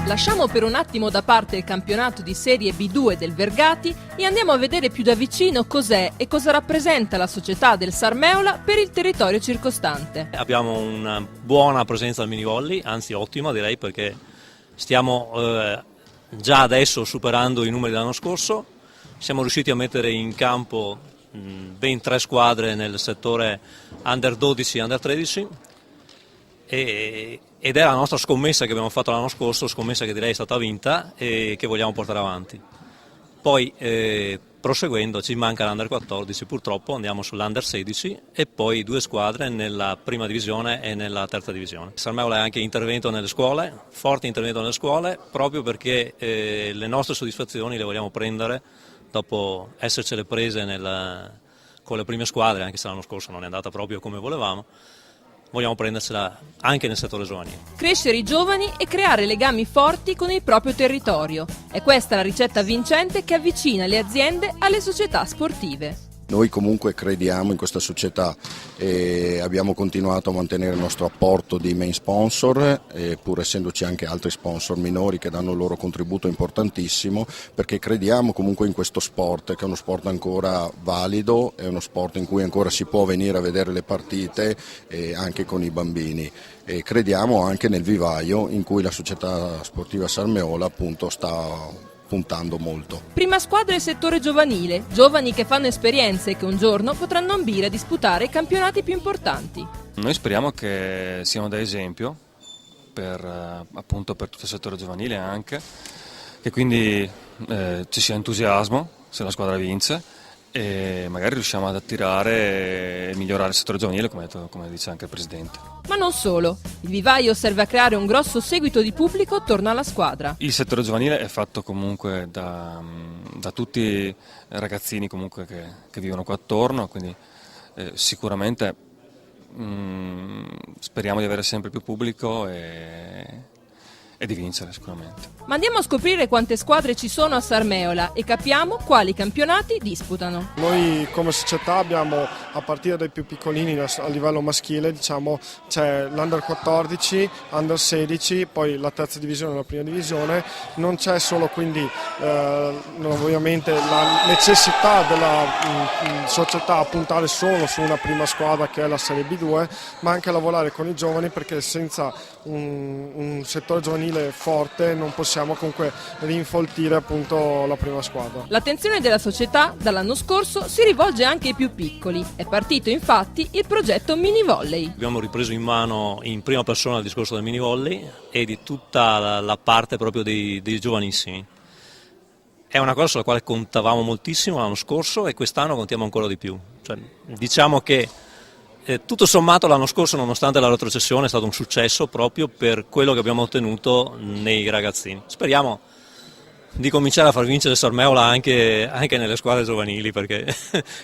Lasciamo per un attimo da parte il campionato di Serie B2 del Vergati e andiamo a vedere più da vicino cos'è e cosa rappresenta la società del Sarmeola per il territorio circostante. Abbiamo una buona presenza al minivolley, anzi ottima direi, perché stiamo già adesso superando i numeri dell'anno scorso. Siamo riusciti a mettere in campo ben 3 squadre nel settore under 12 e under 13 ed è la nostra scommessa che abbiamo fatto l'anno scorso, scommessa che direi è stata vinta e che vogliamo portare avanti. Poi proseguendo ci manca l'Under 14, purtroppo andiamo sull'Under 16 e poi 2 squadre nella prima divisione e nella terza divisione. Sarmeola è anche intervento nelle scuole, forte intervento nelle scuole, proprio perché le nostre soddisfazioni le vogliamo prendere dopo essercele prese con le prime squadre, anche se l'anno scorso non è andata proprio come volevamo. Vogliamo prendersela anche nel settore giovanile. Crescere i giovani e creare legami forti con il proprio territorio. È questa la ricetta vincente che avvicina le aziende alle società sportive. Noi comunque crediamo in questa società e abbiamo continuato a mantenere il nostro apporto di main sponsor, pur essendoci anche altri sponsor minori che danno il loro contributo importantissimo, perché crediamo comunque in questo sport, che è uno sport ancora valido, è uno sport in cui ancora si può venire a vedere le partite anche con i bambini. E crediamo anche nel vivaio in cui la società sportiva Sarmeola appunto sta puntando molto. Prima squadra è il settore giovanile, giovani che fanno esperienze e che un giorno potranno ambire a disputare i campionati più importanti. Noi speriamo che siano da esempio appunto per tutto il settore giovanile anche, che quindi ci sia entusiasmo se la squadra vince e magari riusciamo ad attirare e migliorare il settore giovanile come dice anche il Presidente. Ma non solo, il vivaio serve a creare un grosso seguito di pubblico attorno alla squadra. Il settore giovanile è fatto comunque da tutti i ragazzini comunque che vivono qua attorno, quindi sicuramente speriamo di avere sempre più pubblico e di vincere sicuramente. Ma andiamo a scoprire quante squadre ci sono a Sarmeola e capiamo quali campionati disputano. Noi come società abbiamo, a partire dai più piccolini a livello maschile, diciamo, c'è l'Under 14, Under 16, poi la terza divisione e la prima divisione. Non c'è solo quindi ovviamente la necessità della società a puntare solo su una prima squadra che è la Serie B2, ma anche a lavorare con i giovani, perché senza un settore giovanile forte non possiamo comunque rinfoltire appunto la prima squadra. L'attenzione della società dall'anno scorso si rivolge anche ai più piccoli. È partito infatti il progetto Mini Volley. Abbiamo ripreso in mano in prima persona il discorso del mini volley e di tutta la parte proprio dei giovanissimi. È una cosa sulla quale contavamo moltissimo l'anno scorso e quest'anno contiamo ancora di più. Cioè, diciamo che tutto sommato l'anno scorso, nonostante la retrocessione, è stato un successo proprio per quello che abbiamo ottenuto nei ragazzini. Speriamo di cominciare a far vincere Sarmeola anche nelle squadre giovanili, perché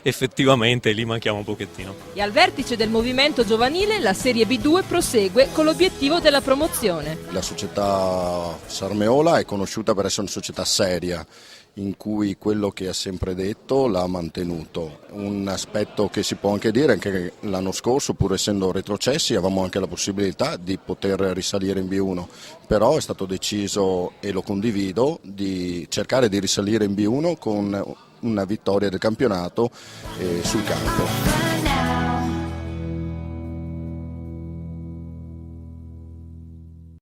effettivamente lì manchiamo un pochettino. E al vertice del movimento giovanile la Serie B2 prosegue con l'obiettivo della promozione. La società Sarmeola è conosciuta per essere una società seria, in cui quello che ha sempre detto l'ha mantenuto. Un aspetto che si può anche dire è che l'anno scorso, pur essendo retrocessi, avevamo anche la possibilità di poter risalire in B1, però è stato deciso, e lo condivido, di cercare di risalire in B1 con una vittoria del campionato sul campo.